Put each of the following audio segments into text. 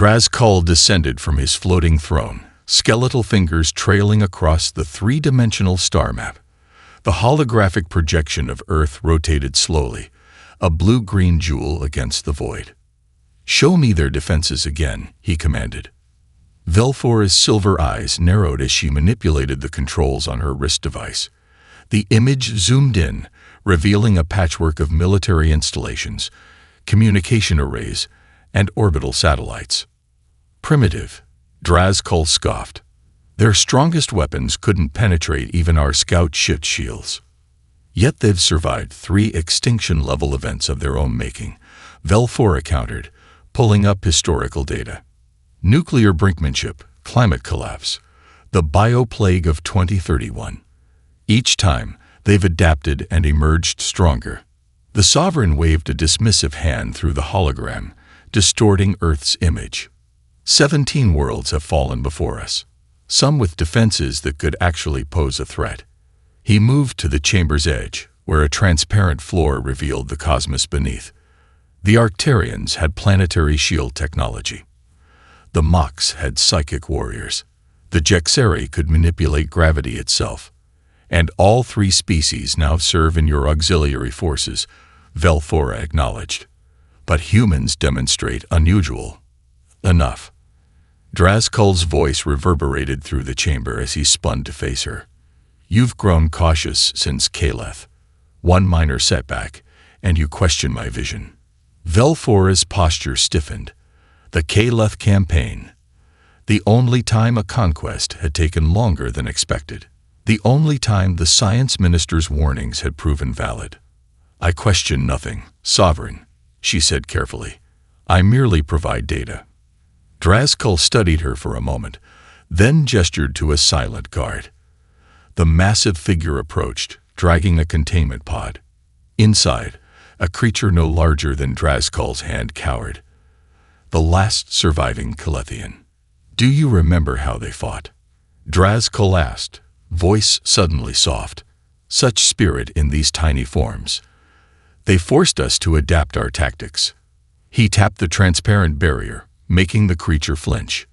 Drazkul descended from his floating throne, skeletal fingers trailing across the three-dimensional star map. The holographic projection of Earth rotated slowly, a blue-green jewel against the void. "Show me their defenses again," he commanded. Velfora's silver eyes narrowed as she manipulated the controls on her wrist device. The image zoomed in, revealing a patchwork of military installations, communication arrays, and orbital satellites. "Primitive," Drazkul scoffed. "Their strongest weapons couldn't penetrate even our scout ship shields. Yet they've survived 3 extinction-level events of their own making," Velfora countered, pulling up historical data. "Nuclear brinkmanship, climate collapse, the bioplague of 2031. Each time, they've adapted and emerged stronger." The Sovereign waved a dismissive hand through the hologram, distorting Earth's image. 17 worlds have fallen before us, some with defenses that could actually pose a threat. He moved to the chamber's edge, where a transparent floor revealed the cosmos beneath. The Arcturians had planetary shield technology. The Mox had psychic warriors. The Jexeri could manipulate gravity itself. And all 3 species now serve in your auxiliary forces, Velfora acknowledged. But humans demonstrate unusual. Enough. Drazkul's voice reverberated through the chamber as he spun to face her. "You've grown cautious since Kaleth. One minor setback, and you question my vision." Velfora's posture stiffened. The Kaleth campaign. The only time a conquest had taken longer than expected. The only time the science minister's warnings had proven valid. "I question nothing, Sovereign," she said carefully. "I merely provide data." Drazkul studied her for a moment, then gestured to a silent guard. The massive figure approached, dragging a containment pod. Inside, a creature no larger than Drazkul's hand cowered. The last surviving Kalethian. "Do you remember how they fought?" Drazkul asked, voice suddenly soft. "Such spirit in these tiny forms. They forced us to adapt our tactics." He tapped the transparent barrier, making the creature flinch.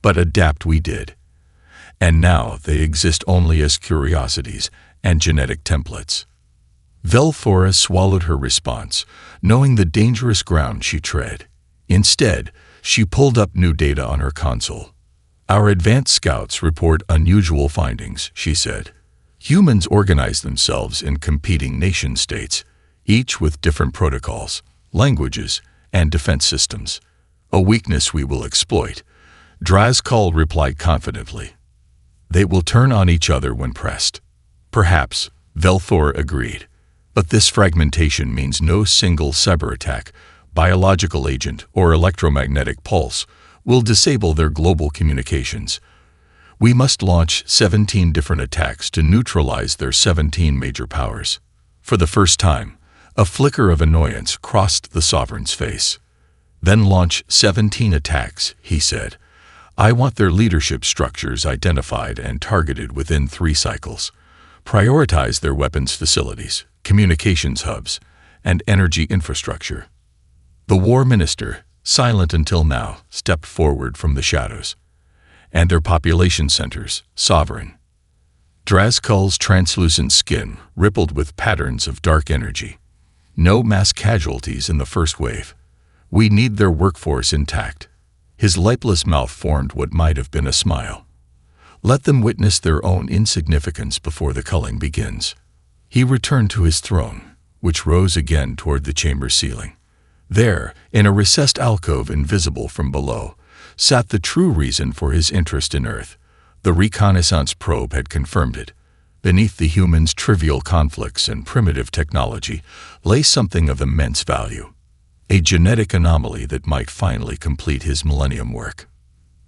"But adapt we did. And now they exist only as curiosities and genetic templates." Velfora swallowed her response, knowing the dangerous ground she tread. Instead, she pulled up new data on her console. "Our advanced scouts report unusual findings," she said. "Humans organize themselves in competing nation-states, each with different protocols, languages, and defense systems. A weakness we will exploit," Drazkul replied confidently. "They will turn on each other when pressed." "Perhaps," Velfora agreed. "But this fragmentation means no single cyber attack, biological agent, or electromagnetic pulse will disable their global communications. We must launch 17 different attacks to neutralize their 17 major powers." For the first time, a flicker of annoyance crossed the Sovereign's face. "Then launch 17 attacks," he said. "I want their leadership structures identified and targeted within 3 cycles. Prioritize their weapons facilities, communications hubs, and energy infrastructure." The War Minister, silent until now, stepped forward from the shadows. "And their population centers, Sovereign." Drazkul's translucent skin rippled with patterns of dark energy. "No mass casualties in the first wave. We need their workforce intact." His lipless mouth formed what might have been a smile. "Let them witness their own insignificance before the culling begins." He returned to his throne, which rose again toward the chamber ceiling. There, in a recessed alcove invisible from below, sat the true reason for his interest in Earth. The reconnaissance probe had confirmed it. Beneath the humans' trivial conflicts and primitive technology lay something of immense value. A genetic anomaly that might finally complete his millennium work.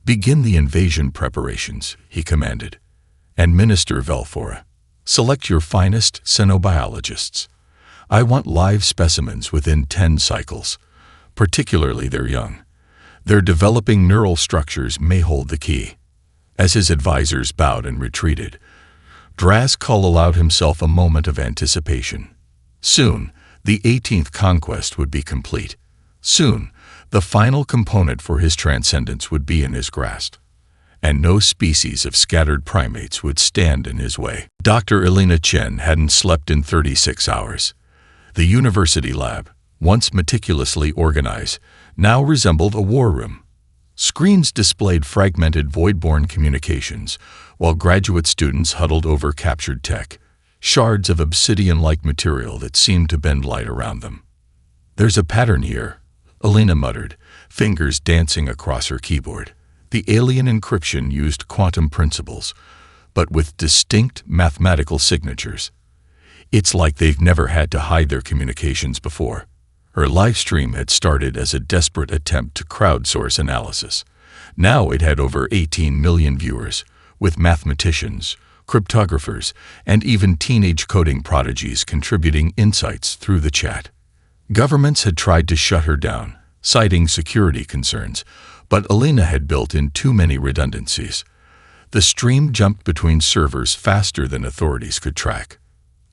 "Begin the invasion preparations," he commanded. "And Minister Velfora, select your finest xenobiologists. I want live specimens within 10 cycles, particularly their young. Their developing neural structures may hold the key." As his advisors bowed and retreated, Drazkul allowed himself a moment of anticipation. Soon, the 18th conquest would be complete. Soon, The final component for his transcendence would be in his grasp, and no species of scattered primates would stand in his way. Dr. Elena Chen hadn't slept in 36 hours. The university lab, once meticulously organized, now resembled a war room. Screens displayed fragmented void-borne communications, while graduate students huddled over captured tech, shards of obsidian-like material that seemed to bend light around them. "There's a pattern here," Elena muttered, fingers dancing across her keyboard. The alien encryption used quantum principles, but with distinct mathematical signatures. It's like they've never had to hide their communications before. Her live stream had started as a desperate attempt to crowdsource analysis. Now it had over 18 million viewers, with mathematicians, cryptographers, and even teenage coding prodigies contributing insights through the chat. Governments had tried to shut her down, citing security concerns, but Elena had built in too many redundancies. The stream jumped between servers faster than authorities could track.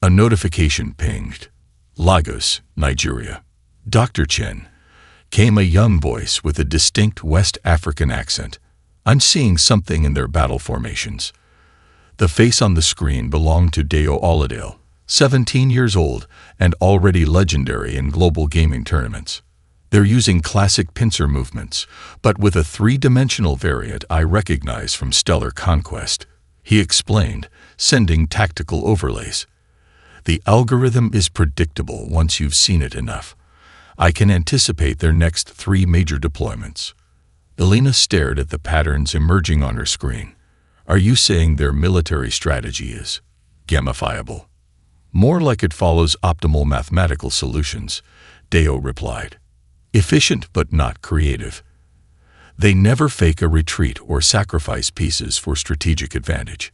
A notification pinged. "Lagos, Nigeria. Dr. Chen," came a young voice with a distinct West African accent. "I'm seeing something in their battle formations." The face on the screen belonged to Deo Oladale, 17 years old and already legendary in global gaming tournaments. "They're using classic pincer movements, but with a three-dimensional variant I recognize from Stellar Conquest," he explained, sending tactical overlays. "The algorithm is predictable once you've seen it enough. I can anticipate their next 3 major deployments." Elena stared at the patterns emerging on her screen. "Are you saying their military strategy is gamifiable?" "More like it follows optimal mathematical solutions," Deo replied. "Efficient but not creative. They never fake a retreat or sacrifice pieces for strategic advantage."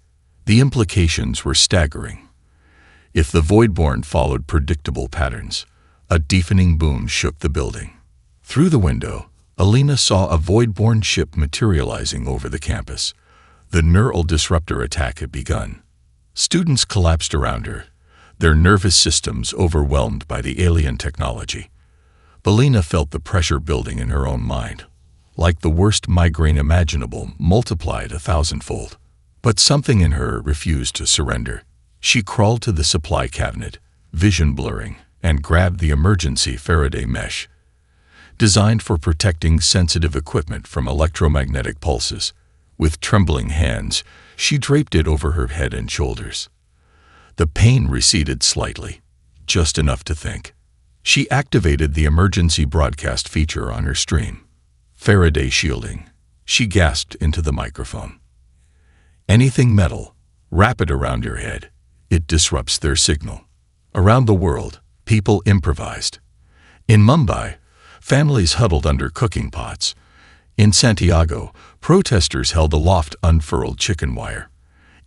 The implications were staggering. If the Voidborn followed predictable patterns, a deafening boom shook the building. Through the window, Elena saw a Voidborn ship materializing over the campus. The neural disruptor attack had begun. Students collapsed around her, their nervous systems overwhelmed by the alien technology. Elena felt the pressure building in her own mind, like the worst migraine imaginable multiplied 1,000-fold. But something in her refused to surrender. She crawled to the supply cabinet, vision blurring, and grabbed the emergency Faraday mesh, designed for protecting sensitive equipment from electromagnetic pulses. With trembling hands, she draped it over her head and shoulders. The pain receded slightly, just enough to think. She activated the emergency broadcast feature on her stream. "Faraday shielding," she gasped into the microphone. "Anything metal, wrap it around your head. It disrupts their signal." Around the world, people improvised. In Mumbai, families huddled under cooking pots. In Santiago, protesters held aloft unfurled chicken wire.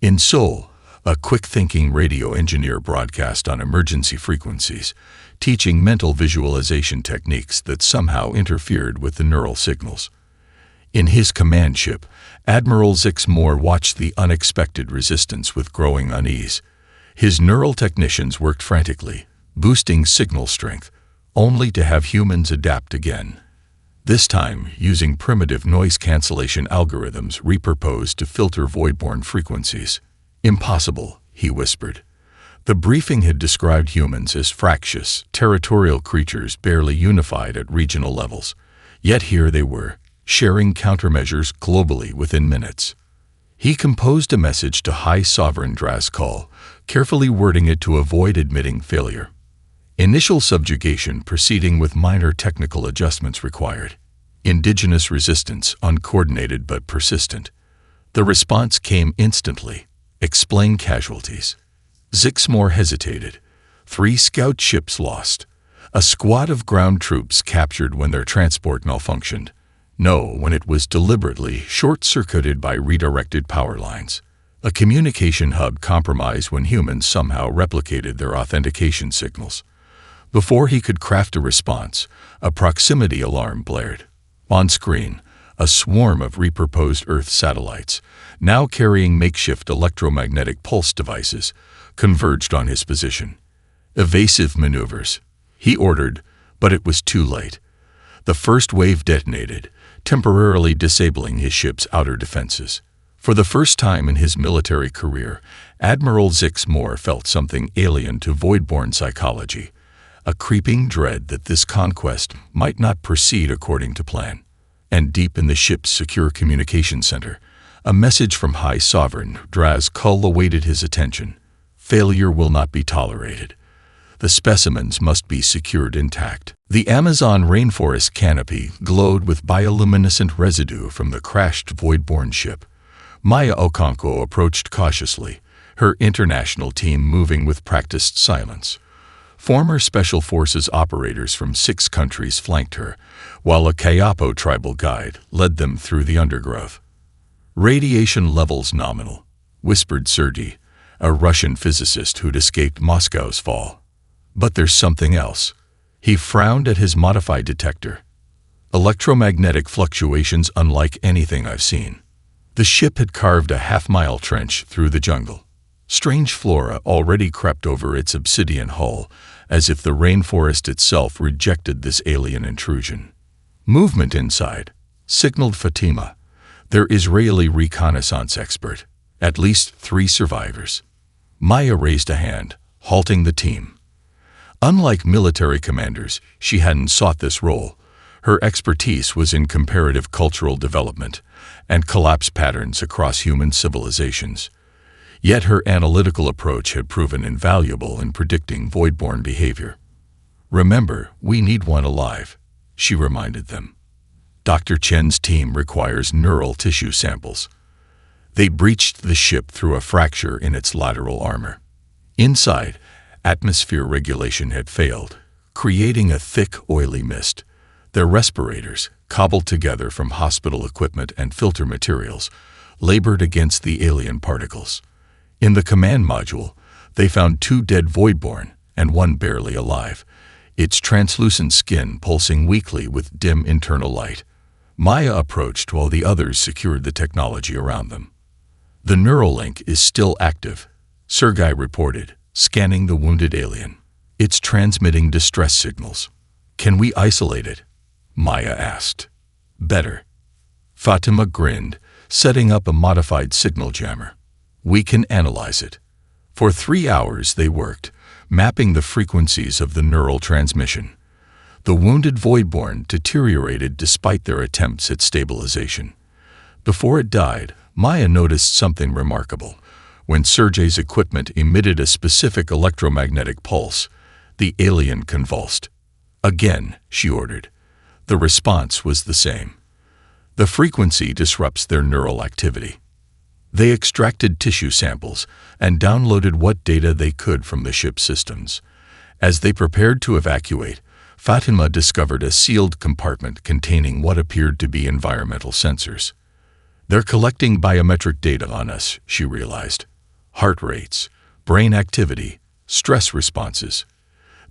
In Seoul, a quick-thinking radio engineer broadcast on emergency frequencies, teaching mental visualization techniques that somehow interfered with the neural signals. In his command ship, Admiral Zix Moore watched the unexpected resistance with growing unease. His neural technicians worked frantically, boosting signal strength, only to have humans adapt again. This time using primitive noise cancellation algorithms repurposed to filter voidborne frequencies. "Impossible," he whispered. The briefing had described humans as fractious, territorial creatures barely unified at regional levels. Yet here they were, sharing countermeasures globally within minutes. He composed a message to High Sovereign Drazkal, carefully wording it to avoid admitting failure. Initial subjugation proceeding with minor technical adjustments required. Indigenous resistance uncoordinated but persistent. The response came instantly. Explain casualties. Zixmore hesitated. 3 scout ships lost. A squad of ground troops captured when their transport malfunctioned. No, when it was deliberately short-circuited by redirected power lines. A communication hub compromised when humans somehow replicated their authentication signals. Before he could craft a response, a proximity alarm blared. On screen, a swarm of repurposed Earth satellites, now carrying makeshift electromagnetic pulse devices, converged on his position. "Evasive maneuvers," he ordered, but it was too late. The first wave detonated, temporarily disabling his ship's outer defenses. For the first time in his military career, Admiral Zix Moore felt something alien to Voidborn psychology, a creeping dread that this conquest might not proceed according to plan. And deep in the ship's secure communication center, a message from High Sovereign Draz Kull awaited his attention. Failure will not be tolerated. The specimens must be secured intact. The Amazon rainforest canopy glowed with bioluminescent residue from the crashed Voidborn ship. Maya Okonkwo approached cautiously, her international team moving with practiced silence. Former Special Forces operators from 6 countries flanked her, while a Kayapo tribal guide led them through the undergrowth. "Radiation levels nominal," whispered Sergei, a Russian physicist who'd escaped Moscow's fall. "But there's something else." He frowned at his modified detector. "Electromagnetic fluctuations unlike anything I've seen." The ship had carved a half-mile trench through the jungle. Strange flora already crept over its obsidian hull, as if the rainforest itself rejected this alien intrusion. "Movement inside," signaled Fatima, their Israeli reconnaissance expert. "At least 3 survivors." Maya raised a hand, halting the team. Unlike military commanders, she hadn't sought this role. Her expertise was in comparative cultural development and collapse patterns across human civilizations. Yet her analytical approach had proven invaluable in predicting Voidborn behavior. "Remember, we need one alive," she reminded them. "Dr. Chen's team requires neural tissue samples." They breached the ship through a fracture in its lateral armor. Inside, atmosphere regulation had failed, creating a thick, oily mist. Their respirators, cobbled together from hospital equipment and filter materials, labored against the alien particles. In the command module, they found 2 dead Voidborn and 1 barely alive, its translucent skin pulsing weakly with dim internal light. Maya approached while the others secured the technology around them. "The neural link is still active," Sergei reported, scanning the wounded alien. "It's transmitting distress signals." "Can we isolate it?" Maya asked. "Better." Fatima grinned, setting up a modified signal jammer. "We can analyze it." For 3 hours they worked, mapping the frequencies of the neural transmission. The wounded Voidborn deteriorated despite their attempts at stabilization. Before it died, Maya noticed something remarkable. When Sergei's equipment emitted a specific electromagnetic pulse, the alien convulsed. "Again," she ordered. The response was the same. The frequency disrupts their neural activity. They extracted tissue samples and downloaded what data they could from the ship's systems. As they prepared to evacuate, Fatima discovered a sealed compartment containing what appeared to be environmental sensors. "They're collecting biometric data on us," she realized. "Heart rates, brain activity, stress responses.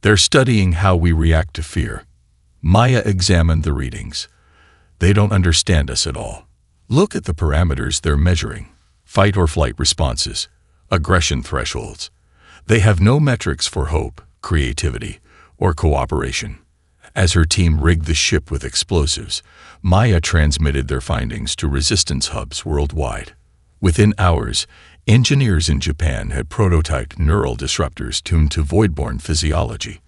They're studying how we react to fear." Maya examined the readings. "They don't understand us at all. Look at the parameters they're measuring. Fight or flight responses, aggression thresholds. They have no metrics for hope, creativity, or cooperation." As her team rigged the ship with explosives, Maya transmitted their findings to resistance hubs worldwide. Within hours, engineers in Japan had prototyped neural disruptors tuned to Voidborn physiology.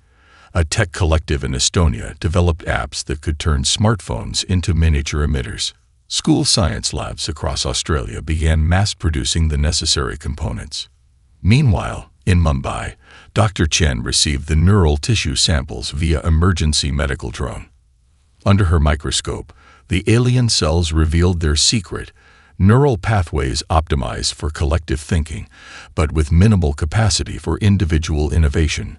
A tech collective in Estonia developed apps that could turn smartphones into miniature emitters. School science labs across Australia began mass-producing the necessary components. Meanwhile, in Mumbai, Dr. Chen received the neural tissue samples via emergency medical drone. Under her microscope, the alien cells revealed their secret, neural pathways optimized for collective thinking, but with minimal capacity for individual innovation.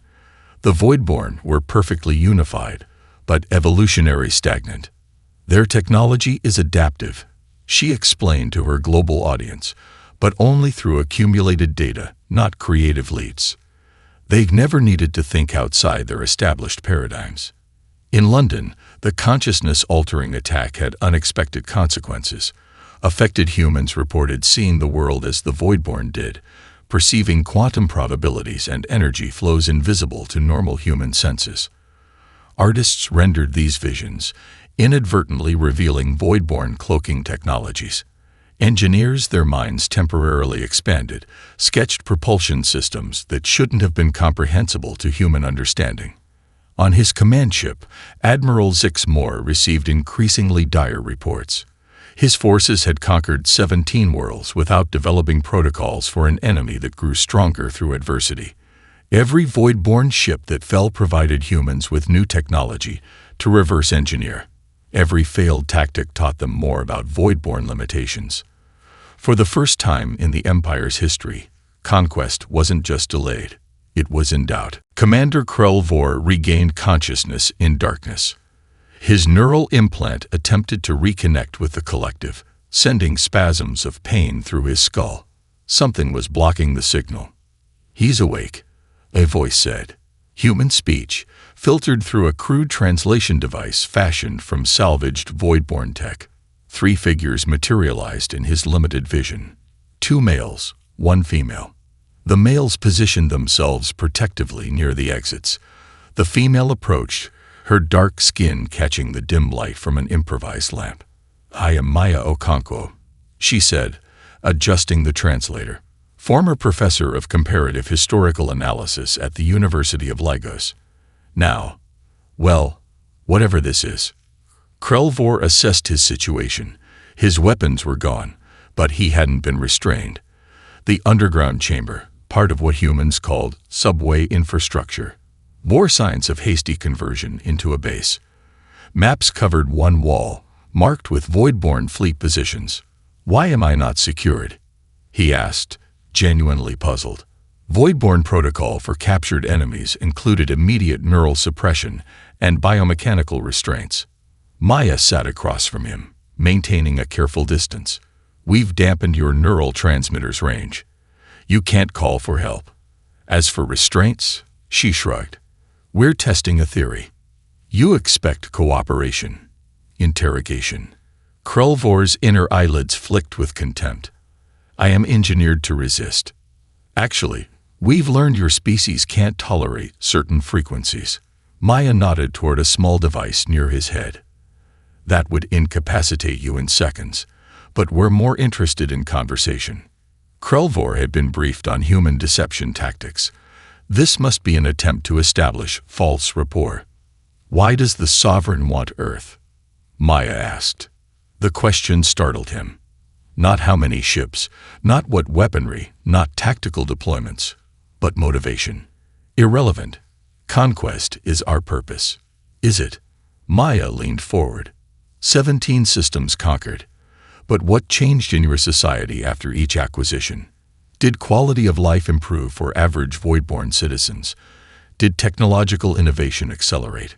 The Voidborn were perfectly unified, but evolutionary stagnant. "Their technology is adaptive," she explained to her global audience, "but only through accumulated data, not creative leaps. They've never needed to think outside their established paradigms." In London, the consciousness-altering attack had unexpected consequences. Affected humans reported seeing the world as the Voidborn did, perceiving quantum probabilities and energy flows invisible to normal human senses. Artists rendered these visions, inadvertently revealing voidborn cloaking technologies. Engineers, their minds temporarily expanded, sketched propulsion systems that shouldn't have been comprehensible to human understanding. On his command ship, Admiral Zix Moore received increasingly dire reports. His forces had conquered 17 worlds without developing protocols for an enemy that grew stronger through adversity. Every voidborn ship that fell provided humans with new technology to reverse engineer. Every failed tactic taught them more about voidborn limitations. For the first time in the Empire's history, Conquest wasn't just delayed, it was in doubt. Commander Krell regained consciousness in darkness. His neural implant attempted to reconnect with the collective, sending spasms of pain through his skull. Something was blocking the signal. "He's awake," a voice said. Human speech, filtered through a crude translation device fashioned from salvaged voidborn tech. 3 figures materialized in his limited vision. 2 males, 1 female. The males positioned themselves protectively near the exits. The female approached, her dark skin catching the dim light from an improvised lamp. "I am Maya Okonkwo," she said, adjusting the translator. Former professor of comparative historical analysis at the University of Lagos. Now, well, whatever this is. Krell assessed his situation. His weapons were gone, but he hadn't been restrained. The underground chamber, part of what humans called subway infrastructure, bore signs of hasty conversion into a base. Maps covered one wall, marked with voidborn fleet positions. "Why am I not secured?" he asked, genuinely puzzled. Voidborn protocol for captured enemies included immediate neural suppression and biomechanical restraints. Maya sat across from him, maintaining a careful distance. "We've dampened your neural transmitter's range. You can't call for help." As for restraints, she shrugged. "We're testing a theory." "You expect cooperation?" Interrogation. Krell inner eyelids flicked with contempt. "I am engineered to resist. Actually, we've learned your species can't tolerate certain frequencies." Maya nodded toward a small device near his head. "That would incapacitate you in seconds, but we're more interested in conversation." Krell had been briefed on human deception tactics. This must be an attempt to establish false rapport. "Why does the Sovereign want Earth?" Maya asked. The question startled him. Not how many ships, not what weaponry, not tactical deployments, but motivation. Irrelevant. Conquest is our purpose. Is it? Maya leaned forward. 17 systems conquered. But what changed in your society after each acquisition? Did quality of life improve for average voidborn citizens? Did technological innovation accelerate?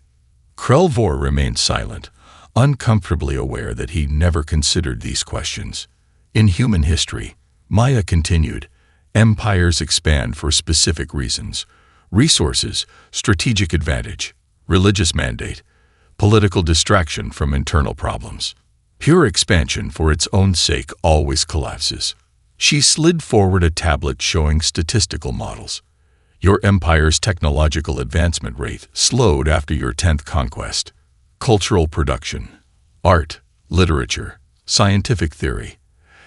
Krell remained silent, uncomfortably aware that he never considered these questions. In human history, Maya continued, empires expand for specific reasons: resources, strategic advantage, religious mandate, political distraction from internal problems. Pure expansion for its own sake always collapses. She slid forward a tablet showing statistical models. Your empire's technological advancement rate slowed after your 10th conquest. Cultural production, art, literature, scientific theory,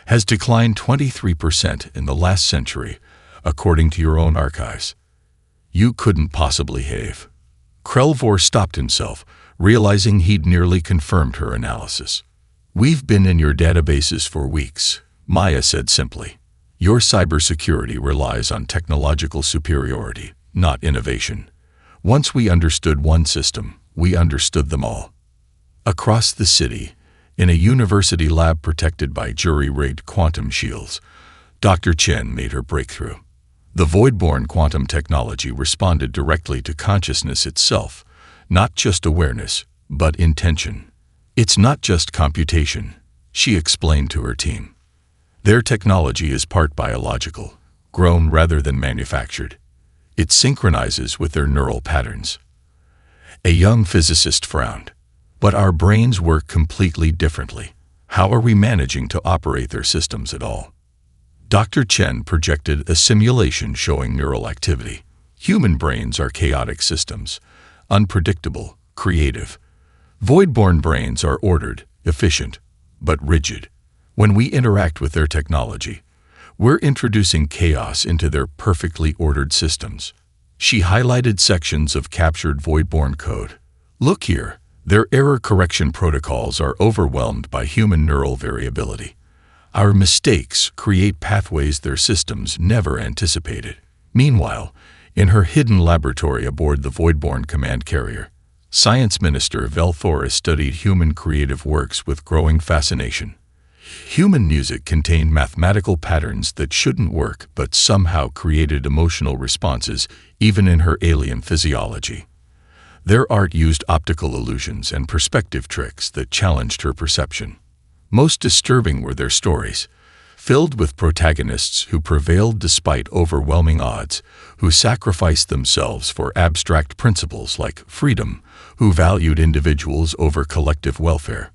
has declined 23% in the last century, according to your own archives. You couldn't possibly have. Krell stopped himself, realizing he'd nearly confirmed her analysis. We've been in your databases for weeks, Maya said simply. Your cybersecurity relies on technological superiority, not innovation. Once we understood one system, we understood them all. Across the city, in a university lab protected by jury-rigged quantum shields, Dr. Chen made her breakthrough. The voidborn quantum technology responded directly to consciousness itself, not just awareness, but intention. It's not just computation, she explained to her team. Their technology is part biological, grown rather than manufactured. It synchronizes with their neural patterns. A young physicist frowned. But our brains work completely differently. How are we managing to operate their systems at all? Dr. Chen projected a simulation showing neural activity. Human brains are chaotic systems, unpredictable, creative. Voidborn brains are ordered, efficient, but rigid. When we interact with their technology, we're introducing chaos into their perfectly ordered systems. She highlighted sections of captured Voidborn code. Look here, their error correction protocols are overwhelmed by human neural variability. Our mistakes create pathways their systems never anticipated. Meanwhile, in her hidden laboratory aboard the Voidborn command carrier, Science Minister Velthora studied human creative works with growing fascination. Human music contained mathematical patterns that shouldn't work but somehow created emotional responses even in her alien physiology. Their art used optical illusions and perspective tricks that challenged her perception. Most disturbing were their stories, filled with protagonists who prevailed despite overwhelming odds, who sacrificed themselves for abstract principles like freedom, who valued individuals over collective welfare.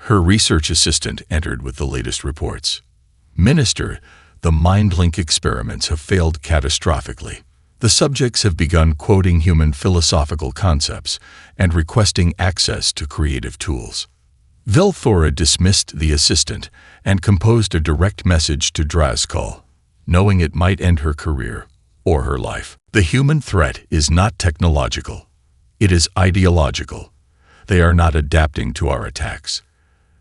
Her research assistant entered with the latest reports. Minister, the MindLink experiments have failed catastrophically. The subjects have begun quoting human philosophical concepts and requesting access to creative tools. Velthora dismissed the assistant and composed a direct message to Drazkul, knowing it might end her career or her life. The human threat is not technological. It is ideological. They are not adapting to our attacks.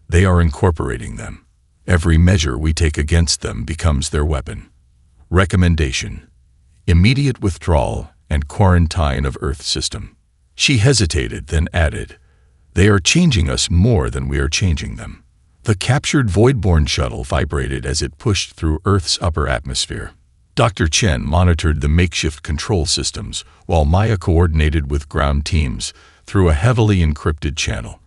They are incorporating them. Every measure we take against them becomes their weapon. Recommendation: immediate withdrawal and quarantine of Earth system. She hesitated, then added, "They are changing us more than we are changing them." The captured Voidborn shuttle vibrated as it pushed through Earth's upper atmosphere. Dr. Chen monitored the makeshift control systems, while Maya coordinated with ground teams through a heavily encrypted channel.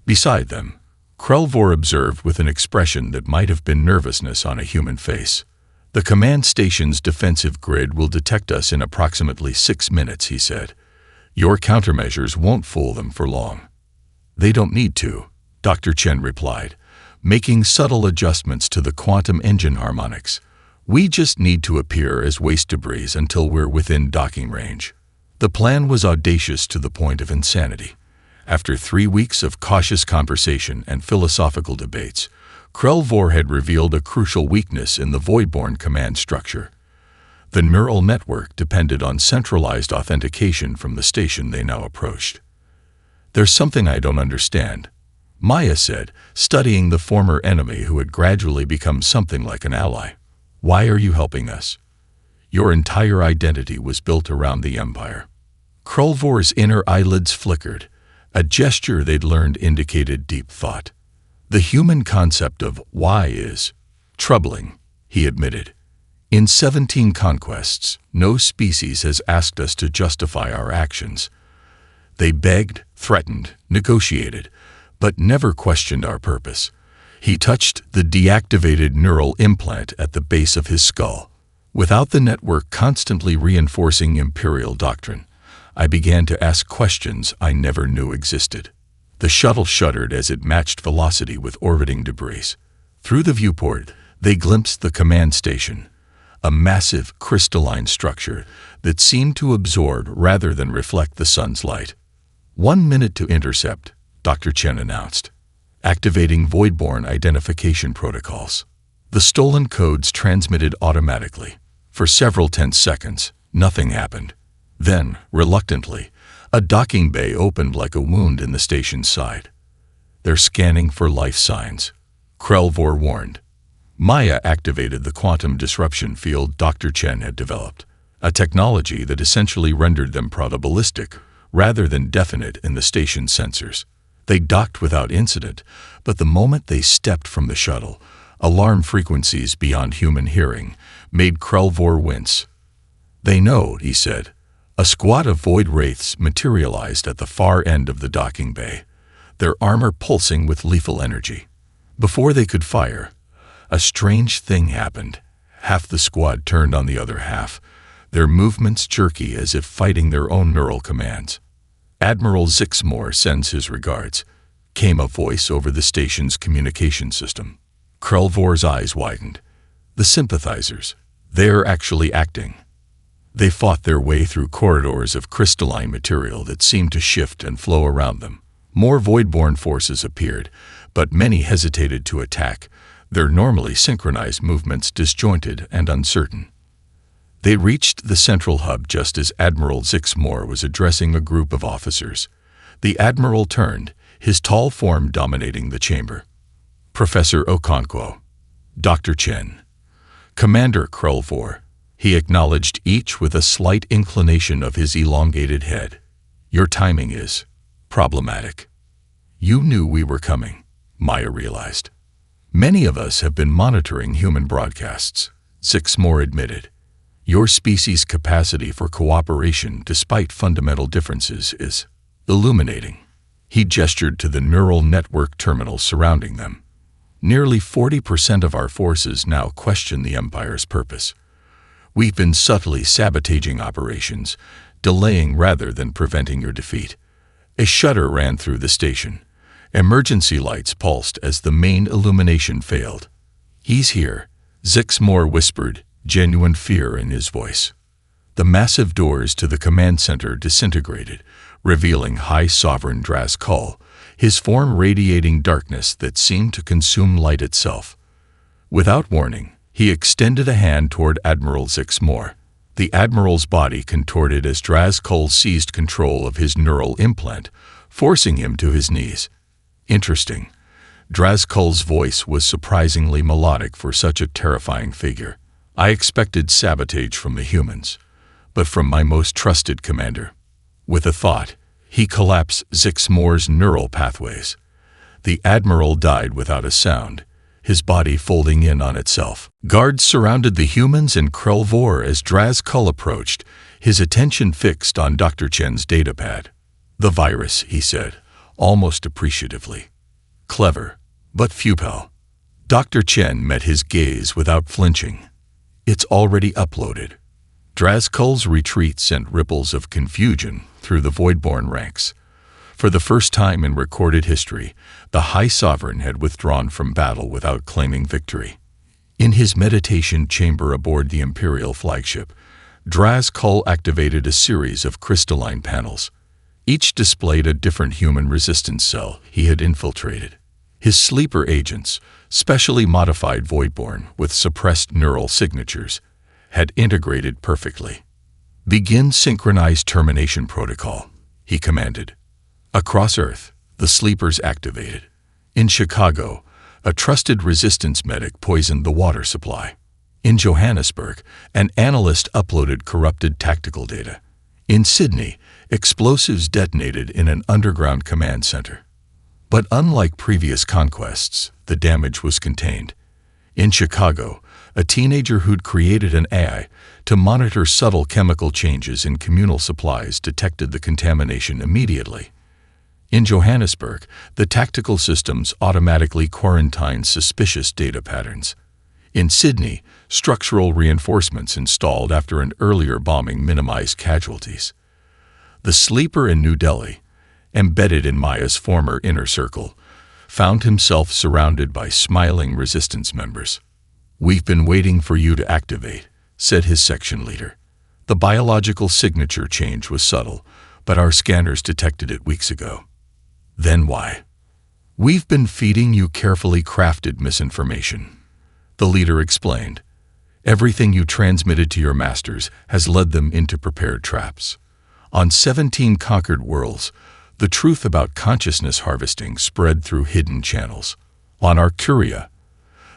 Beside them, Krelvor observed with an expression that might have been nervousness on a human face. "The command station's defensive grid will detect us in approximately 6 minutes," he said. "Your countermeasures won't fool them for long." "They don't need to," Dr. Chen replied, making subtle adjustments to the quantum engine harmonics. "We just need to appear as waste debris until we're within docking range." The plan was audacious to the point of insanity. After 3 weeks of cautious conversation and philosophical debates, Krelvor had revealed a crucial weakness in the Voidborn command structure. The neural network depended on centralized authentication from the station they now approached. "There's something I don't understand," Maya said, studying the former enemy who had gradually become something like an ally. "Why are you helping us? Your entire identity was built around the Empire." Krelvor's inner eyelids flickered. A gesture they'd learned indicated deep thought. "The human concept of why is troubling," he admitted. "In 17 conquests, no species has asked us to justify our actions. They begged, threatened, negotiated, but never questioned our purpose." He touched the deactivated neural implant at the base of his skull. "Without the network constantly reinforcing imperial doctrine, I began to ask questions I never knew existed." The shuttle shuddered as it matched velocity with orbiting debris. Through the viewport, they glimpsed the command station, a massive crystalline structure that seemed to absorb rather than reflect the sun's light. "1 minute to intercept," Dr. Chen announced, activating Voidborn identification protocols. The stolen codes transmitted automatically. For several tense seconds, nothing happened. Then, reluctantly, a docking bay opened like a wound in the station's side. "They're scanning for life signs," Krelvor warned. Maya activated the quantum disruption field Dr. Chen had developed, a technology that essentially rendered them probabilistic rather than definite in the station's sensors. They docked without incident, but the moment they stepped from the shuttle, alarm frequencies beyond human hearing made Krelvor wince. "They know," he said. A squad of void wraiths materialized at the far end of the docking bay, their armor pulsing with lethal energy. Before they could fire, a strange thing happened. Half the squad turned on the other half, their movements jerky as if fighting their own neural commands. "Admiral Zixmore sends his regards," came a voice over the station's communication system. Krelvor's eyes widened. "The sympathizers. They're actually acting." They fought their way through corridors of crystalline material that seemed to shift and flow around them. More void-born forces appeared, but many hesitated to attack, their normally synchronized movements disjointed and uncertain. They reached the central hub just as Admiral Zixmore was addressing a group of officers. The Admiral turned, his tall form dominating the chamber. Professor Okonkwo, Dr. Chen, Commander Krulvor. He acknowledged each with a slight inclination of his elongated head. Your timing is problematic. You knew we were coming, Maya realized. Many of us have been monitoring human broadcasts, Zixmore admitted. Your species' capacity for cooperation despite fundamental differences is illuminating. He gestured to the neural network terminals surrounding them. Nearly 40% of our forces now question the Empire's purpose. We've been subtly sabotaging operations, delaying rather than preventing your defeat. A shudder ran through the station. Emergency lights pulsed as the main illumination failed. He's here, Zixmore whispered, genuine fear in his voice. The massive doors to the command center disintegrated, revealing High Sovereign Drazkul, his form radiating darkness that seemed to consume light itself. Without warning, he extended a hand toward Admiral Zixmore. The Admiral's body contorted as Drazkul seized control of his neural implant, forcing him to his knees. Interesting. Drazkul's voice was surprisingly melodic for such a terrifying figure. I expected sabotage from the humans, but from my most trusted commander. With a thought, he collapsed Zixmore's neural pathways. The Admiral died without a sound, his body folding in on itself. Guards surrounded the humans and Krulvor as Drazkul approached, his attention fixed on Dr. Chen's datapad. The virus, he said, almost appreciatively. Clever, but futile. Dr. Chen met his gaze without flinching. It's already uploaded. Drazkul's retreat sent ripples of confusion through the Voidborn ranks. For the first time in recorded history, the High Sovereign had withdrawn from battle without claiming victory. In his meditation chamber aboard the Imperial flagship, Drazkul activated a series of crystalline panels. Each displayed a different human resistance cell he had infiltrated. His sleeper agents, specially modified Voidborn with suppressed neural signatures, had integrated perfectly. Begin synchronized termination protocol, he commanded. Across Earth, the sleepers activated. In Chicago, a trusted resistance medic poisoned the water supply. In Johannesburg, an analyst uploaded corrupted tactical data. In Sydney, explosives detonated in an underground command center. But unlike previous conquests, the damage was contained. In Chicago, a teenager who'd created an AI to monitor subtle chemical changes in communal supplies detected the contamination immediately. In Johannesburg, the tactical systems automatically quarantined suspicious data patterns. In Sydney, structural reinforcements installed after an earlier bombing minimized casualties. The sleeper in New Delhi, embedded in Maya's former inner circle, found himself surrounded by smiling resistance members. We've been waiting for you to activate, said his section leader. The biological signature change was subtle, but our scanners detected it weeks ago. Then why? We've been feeding you carefully crafted misinformation, the leader explained. Everything you transmitted to your masters has led them into prepared traps. On 17 conquered worlds, the truth about consciousness harvesting spread through hidden channels. On Arcturia,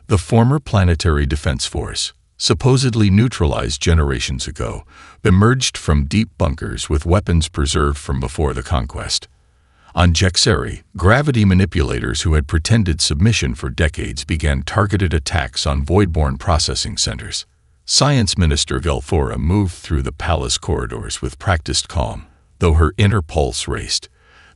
the former planetary defense force, supposedly neutralized generations ago, emerged from deep bunkers with weapons preserved from before the conquest. On Jexeri, gravity manipulators who had pretended submission for decades began targeted attacks on Voidborn processing centers. Science Minister Velfora moved through the palace corridors with practiced calm, though her inner pulse raced.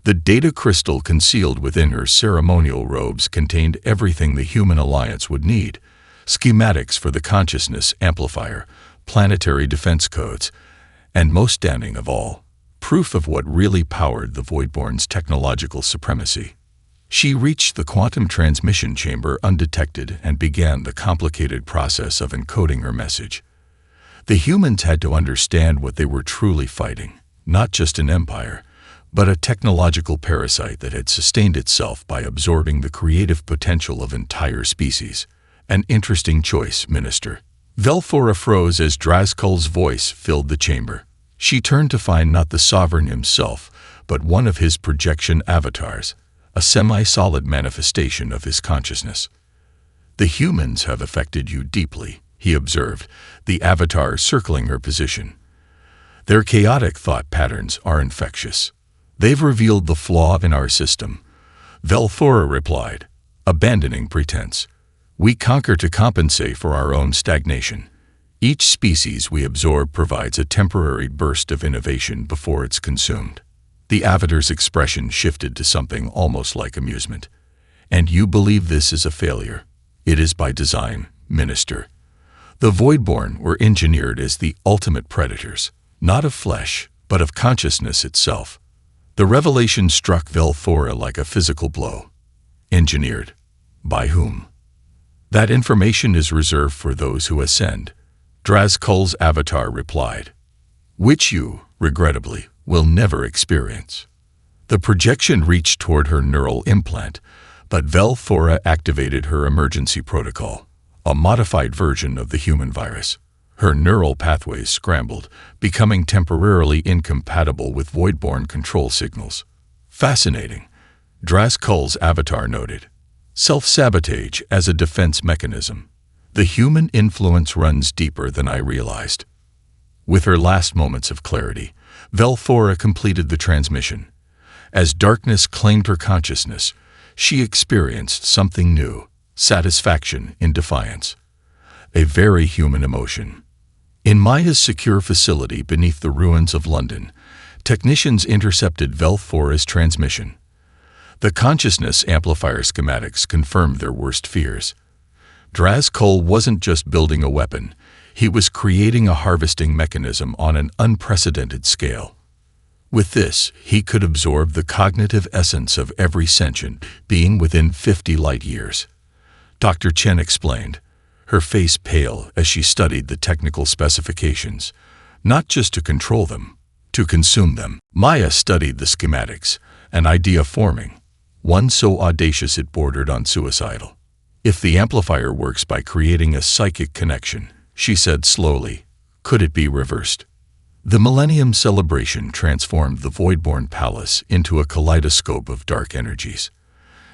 The data crystal concealed within her ceremonial robes contained everything the human alliance would need: schematics for the consciousness amplifier, planetary defense codes, and most damning of all, proof of what really powered the Voidborn's technological supremacy. She reached the quantum transmission chamber undetected and began the complicated process of encoding her message. The humans had to understand what they were truly fighting, not just an empire, but a technological parasite that had sustained itself by absorbing the creative potential of entire species. An interesting choice, Minister. Velphora froze as Drazkul's voice filled the chamber. She turned to find not the sovereign himself, but one of his projection avatars, a semi-solid manifestation of his consciousness. "The humans have affected you deeply," he observed, the avatar circling her position. "Their chaotic thought patterns are infectious. They've revealed the flaw in our system," Velphora replied, abandoning pretense. "We conquer to compensate for our own stagnation. Each species we absorb provides a temporary burst of innovation before it's consumed." The avatar's expression shifted to something almost like amusement. "And you believe this is a failure? It is by design, Minister. The Voidborn were engineered as the ultimate predators, not of flesh, but of consciousness itself." The revelation struck Velphora like a physical blow. Engineered? By whom? "That information is reserved for those who ascend," Drazkul's avatar replied. "Which you, regrettably, will never experience." The projection reached toward her neural implant, but Velphora activated her emergency protocol, a modified version of the human virus. Her neural pathways scrambled, becoming temporarily incompatible with Voidborn control signals. "Fascinating," Drazkul's avatar noted. "Self-sabotage as a defense mechanism. The human influence runs deeper than I realized." With her last moments of clarity, Velphora completed the transmission. As darkness claimed her consciousness, she experienced something new, satisfaction in defiance. A very human emotion. In Maya's secure facility beneath the ruins of London, technicians intercepted Velphora's transmission. The consciousness amplifier schematics confirmed their worst fears. Drazkul wasn't just building a weapon, he was creating a harvesting mechanism on an unprecedented scale. With this, he could absorb the cognitive essence of every sentient being within 50 light-years. Dr. Chen explained, her face pale as she studied the technical specifications, not just to control them, to consume them. Maya studied the schematics, an idea forming, one so audacious it bordered on suicidal. "If the amplifier works by creating a psychic connection," she said slowly, "could it be reversed?" The Millennium celebration transformed the Voidborn Palace into a kaleidoscope of dark energies.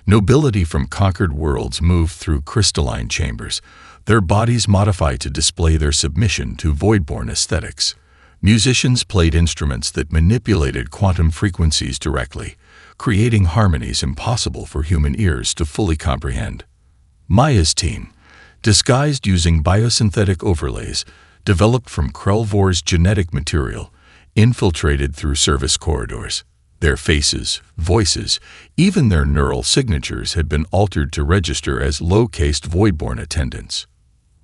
Nobility from conquered worlds moved through crystalline chambers, their bodies modified to display their submission to Voidborn aesthetics. Musicians played instruments that manipulated quantum frequencies directly, creating harmonies impossible for human ears to fully comprehend. Maya's team, disguised using biosynthetic overlays developed from Krelvor's genetic material, infiltrated through service corridors. Their faces, voices, even their neural signatures had been altered to register as low-caste Voidborn attendants.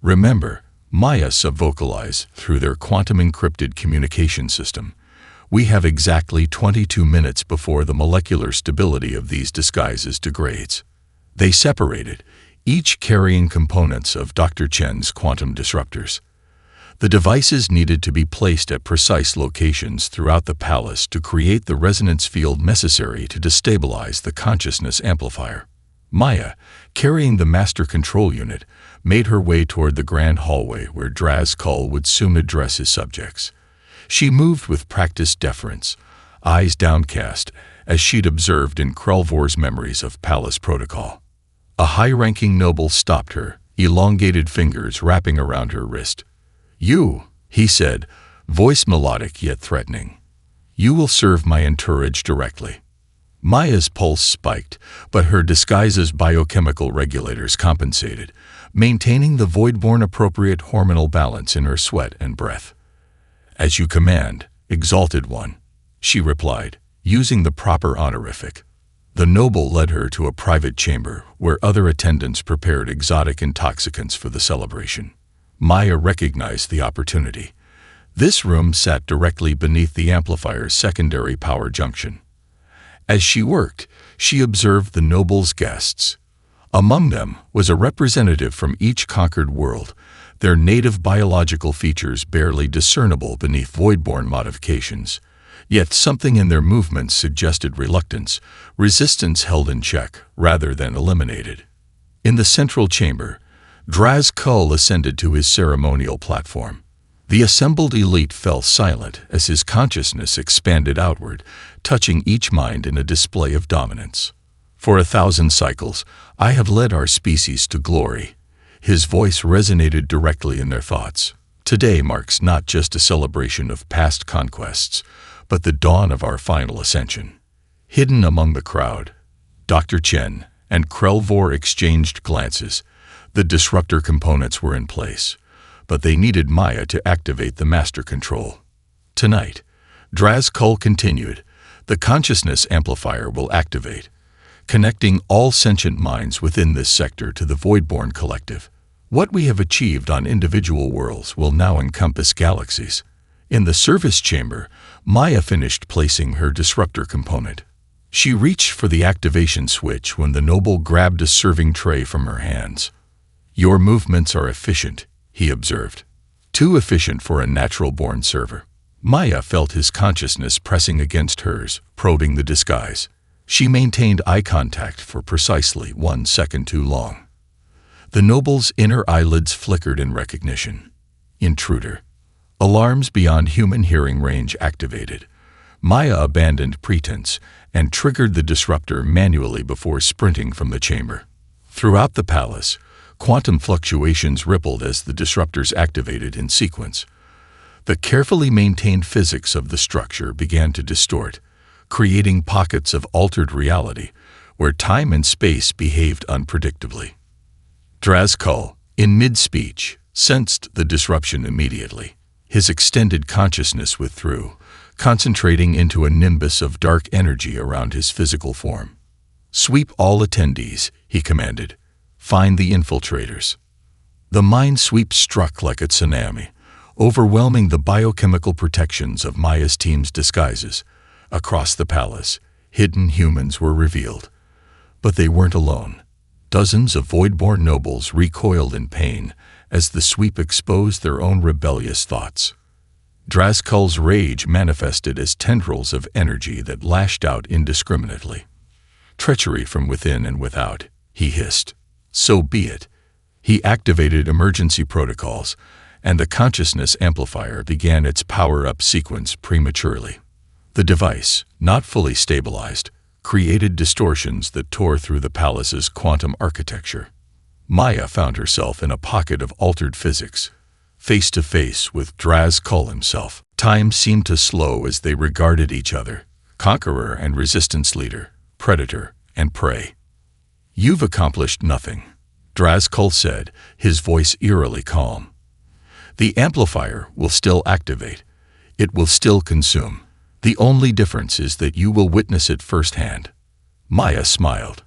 Remember, Maya subvocalized through their quantum-encrypted communication system. "We have exactly 22 minutes before the molecular stability of these disguises degrades." They separated, each carrying components of Dr. Chen's quantum disruptors. The devices needed to be placed at precise locations throughout the palace to create the resonance field necessary to destabilize the consciousness amplifier. Maya, carrying the master control unit, made her way toward the grand hallway where Drazkul would soon address his subjects. She moved with practiced deference, eyes downcast, as she'd observed in Krelvor's memories of palace protocol. A high-ranking noble stopped her, elongated fingers wrapping around her wrist. "You," he said, voice melodic yet threatening. "You will serve my entourage directly." Maya's pulse spiked, but her disguise's biochemical regulators compensated, maintaining the Voidborn-appropriate hormonal balance in her sweat and breath. "As you command, Exalted One," she replied, using the proper honorific. The noble led her to a private chamber where other attendants prepared exotic intoxicants for the celebration. Maya recognized the opportunity. This room sat directly beneath the amplifier's secondary power junction. As she worked, she observed the noble's guests, Among them was a representative from each conquered world, their native biological features barely discernible beneath voidborn modifications. Yet something in their movements suggested reluctance, resistance held in check rather than eliminated. In the central chamber, Draz Kull ascended to his ceremonial platform. The assembled elite fell silent as his consciousness expanded outward, touching each mind in a display of dominance. For 1,000 cycles, I have led our species to glory. His voice resonated directly in their thoughts. Today marks not just a celebration of past conquests, but the dawn of our final ascension. Hidden among the crowd, Dr. Chen and Krelvor exchanged glances. The disruptor components were in place, but they needed Maya to activate the master control. Tonight, Draz Kull continued, the consciousness amplifier will activate, connecting all sentient minds within this sector to the Voidborn collective. What we have achieved on individual worlds will now encompass galaxies. In the service chamber, Maya finished placing her disruptor component. She reached for the activation switch when the noble grabbed a serving tray from her hands. Your movements are efficient, he observed. Too efficient for a natural-born server. Maya felt his consciousness pressing against hers, probing the disguise. She maintained eye contact for precisely 1 second too long. The noble's inner eyelids flickered in recognition. Intruder. Alarms beyond human hearing range activated. Maya abandoned pretense and triggered the disruptor manually before sprinting from the chamber. Throughout the palace, quantum fluctuations rippled as the disruptors activated in sequence. The carefully maintained physics of the structure began to distort, creating pockets of altered reality where time and space behaved unpredictably. Draz Kull, in mid-speech, sensed the disruption immediately. His extended consciousness withdrew, concentrating into a nimbus of dark energy around his physical form. Sweep all attendees, he commanded. Find the infiltrators. The mind sweep struck like a tsunami, overwhelming the biochemical protections of Maya's team's disguises. Across the palace, hidden humans were revealed. But they weren't alone. Dozens of Voidborn nobles recoiled in pain as the sweep exposed their own rebellious thoughts. Draz Kull's rage manifested as tendrils of energy that lashed out indiscriminately. Treachery from within and without, he hissed. So be it. He activated emergency protocols, and the consciousness amplifier began its power-up sequence prematurely. The device, not fully stabilized, created distortions that tore through the palace's quantum architecture. Maya found herself in a pocket of altered physics, face to face with Draz Kull himself. Time seemed to slow as they regarded each other, conqueror and resistance leader, predator and prey. You've accomplished nothing, Draz Kull said, his voice eerily calm. The amplifier will still activate. It will still consume. The only difference is that you will witness it firsthand. Maya smiled.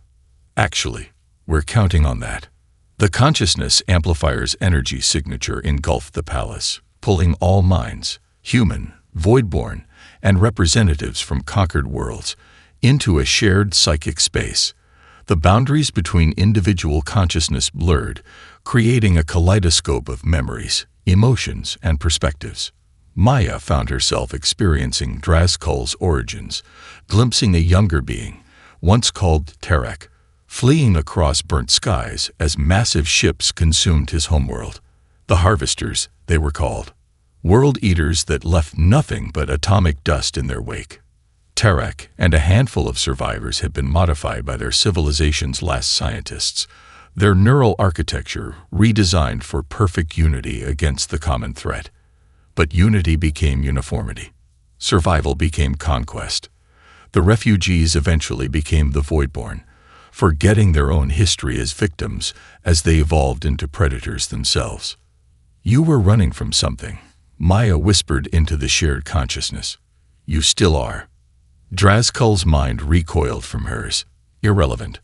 Actually, we're counting on that. The consciousness amplifier's energy signature engulfed the palace, pulling all minds, human, voidborn, and representatives from conquered worlds, into a shared psychic space. The boundaries between individual consciousness blurred, creating a kaleidoscope of memories, emotions, and perspectives. Maya found herself experiencing Draz Kull's origins, glimpsing a younger being, once called Terek, fleeing across burnt skies as massive ships consumed his homeworld. The Harvesters, they were called. World eaters that left nothing but atomic dust in their wake. Terek and a handful of survivors had been modified by their civilization's last scientists, their neural architecture redesigned for perfect unity against the common threat. But unity became uniformity. Survival became conquest. The refugees eventually became the Voidborn, forgetting their own history as victims as they evolved into predators themselves. You were running from something, Maya whispered into the shared consciousness. You still are. Draz Kull's mind recoiled from hers. Irrelevant.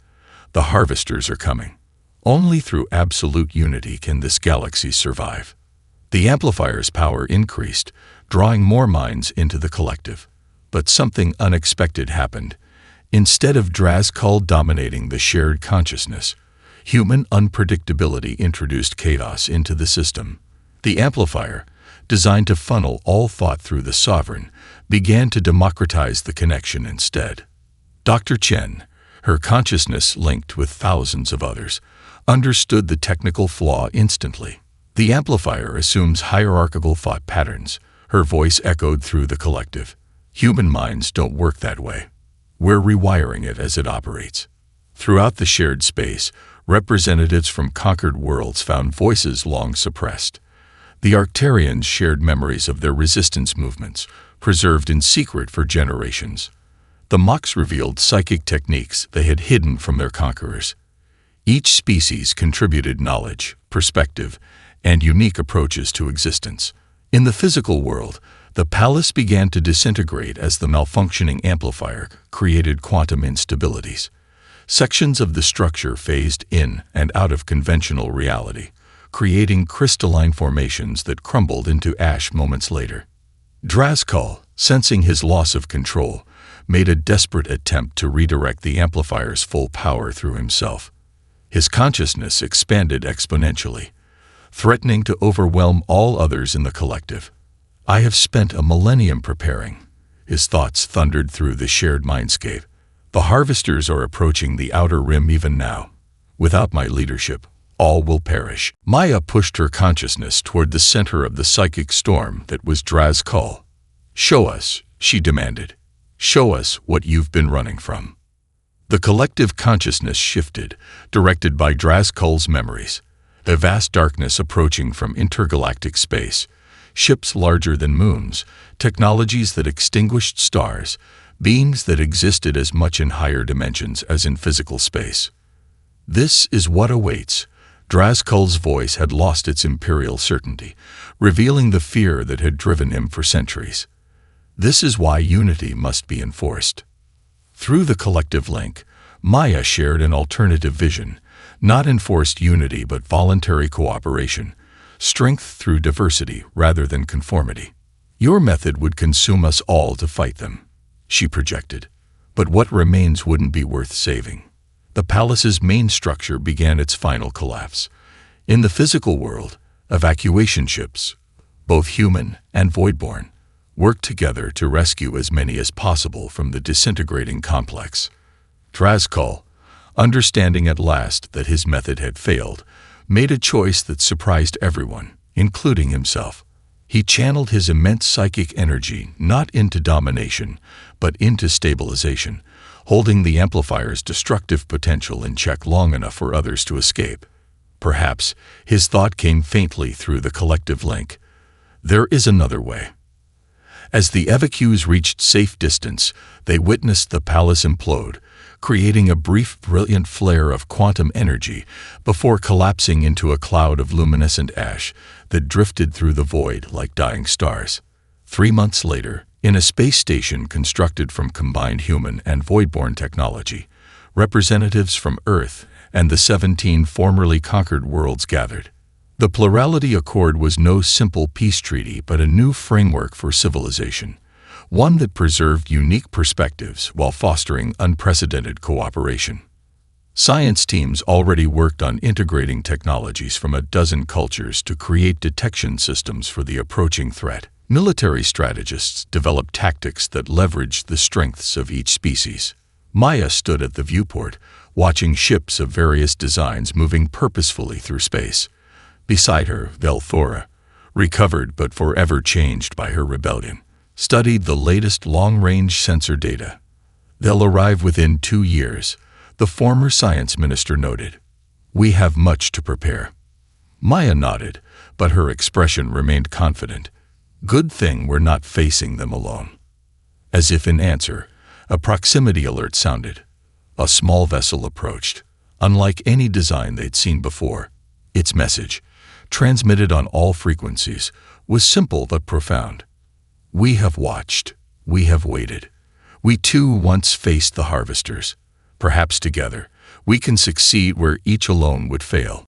The Harvesters are coming. Only through absolute unity can this galaxy survive. The amplifier's power increased, drawing more minds into the collective. But something unexpected happened. Instead of Draz Kull dominating the shared consciousness, Human unpredictability introduced chaos into the system. The amplifier, designed to funnel all thought through the sovereign, began to democratize the connection instead. Dr. Chen, her consciousness linked with thousands of others, understood the technical flaw instantly. The amplifier assumes hierarchical thought patterns. Her voice echoed through the collective. Human minds don't work that way. We're rewiring it as it operates. Throughout the shared space, representatives from conquered worlds found voices long suppressed. The Arcturians shared memories of their resistance movements, preserved in secret for generations. The Mox revealed psychic techniques they had hidden from their conquerors. Each species contributed knowledge, perspective, and unique approaches to existence. In the physical world, the palace began to disintegrate as the malfunctioning amplifier created quantum instabilities. Sections of the structure phased in and out of conventional reality, creating crystalline formations that crumbled into ash moments later. Drazkal, sensing his loss of control, made a desperate attempt to redirect the amplifier's full power through himself. His consciousness expanded exponentially, threatening to overwhelm all others in the collective. I have spent a millennium preparing. His thoughts thundered through the shared mindscape. The harvesters are approaching the outer rim even now. Without my leadership, all will perish. Maya pushed her consciousness toward the center of the psychic storm that was Drazkal. Show us, she demanded. Show us what you've been running from. The collective consciousness shifted, directed by Drazkal's memories. The vast darkness approaching from intergalactic space, ships larger than moons, technologies that extinguished stars, beings that existed as much in higher dimensions as in physical space. This is what awaits. Drazkal's voice had lost its imperial certainty, revealing the fear that had driven him for centuries. This is why unity must be enforced. Through the collective link, Maya shared an alternative vision, not enforced unity but voluntary cooperation, strength through diversity rather than conformity. Your method would consume us all to fight them, she projected, but what remains wouldn't be worth saving. The palace's main structure began its final collapse. In the physical world, evacuation ships, both human and voidborn, worked together to rescue as many as possible from the disintegrating complex. Drazkal, understanding at last that his method had failed, made a choice that surprised everyone, including himself. He channeled his immense psychic energy not into domination, but into stabilization, holding the amplifier's destructive potential in check long enough for others to escape. Perhaps his thought came faintly through the collective link. There is another way. As the evacuees reached safe distance, they witnessed the palace implode, creating a brief, brilliant flare of quantum energy before collapsing into a cloud of luminescent ash that drifted through the void like dying stars. 3 months later, in a space station constructed from combined human and voidborn technology, representatives from Earth and the 17 formerly conquered worlds gathered. The Plurality Accord was no simple peace treaty but a new framework for civilization, one that preserved unique perspectives while fostering unprecedented cooperation. Science teams already worked on integrating technologies from a dozen cultures to create detection systems for the approaching threat. Military strategists developed tactics that leveraged the strengths of each species. Maya stood at the viewport, watching ships of various designs moving purposefully through space. Beside her, Velthora, recovered but forever changed by her rebellion, studied the latest long-range sensor data. They'll arrive within 2 years, the former science minister noted. We have much to prepare. Maya nodded, but her expression remained confident. Good thing we're not facing them alone. As if in answer, a proximity alert sounded. A small vessel approached, unlike any design they'd seen before. Its message, transmitted on all frequencies, was simple but profound. We have watched. We have waited. We too once faced the harvesters. Perhaps together, we can succeed where each alone would fail.